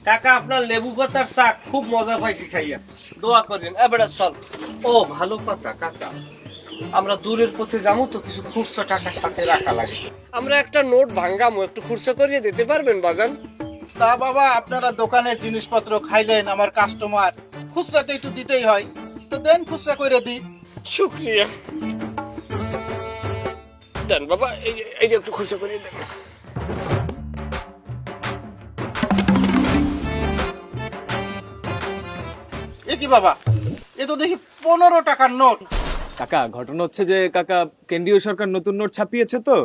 কাকা আপনার লেবু পাতার চা খুব মজা পাইছি খাইয়া, দোয়া করেন। এবারে চল। ও ভালো কথা কাকা, আমরা দূরের পথে যাবো তো, কিছু খুচরো টাকা সাথে রাখা লাগে। আমরা একটা নোট ভাঙ্গামো, একটু খুচরো করিয়ে দিতে পারবেন বাজান? তা বাবা, আপনারা দোকানে জিনিসপত্র খাইলেন, আমার কাস্টমার, খুচরা তো একটু দিতেই হয়, তো দেন খুচরা করে দিই। শুক্রিয়া। দেন বাবা, এই একটু খুচরো করিয়ে দেন। এ কি বাবা, এ তো দেখি 15 টাকার নোট। কাকা ঘটনা হচ্ছে যে কাকা কেন্দ্রীয় সরকার নতুন নোট ছাপিয়েছে তো,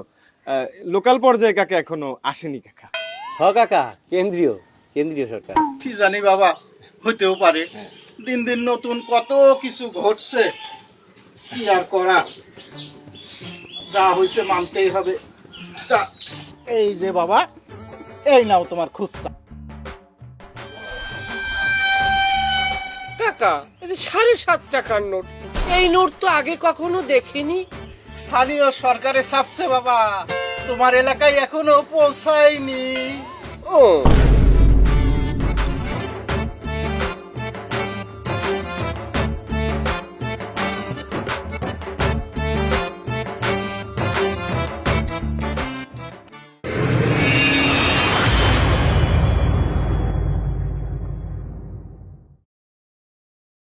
লোকাল পর্যায়ে কাকা এখনো আসেনি কাকা। হ কাকা, কেন্দ্রীয় কেন্দ্রীয় সরকার। কি জানি বাবা, হইতেও পারে। দিন দিন নতুন কত কিছু ঘটছে, কি আর করা, যা হয়েছে মানতেই হবে। তা, এই যে বাবা, এই নাও তোমার খুচরা। কাকা, এটা 7.5 টাকার নোট। এই নোট তো আগে কখনো দেখিনি। স্থানীয় সরকারে ছাপছে বাবা, তোমার এলাকায় এখনো পৌঁছায়নি। ও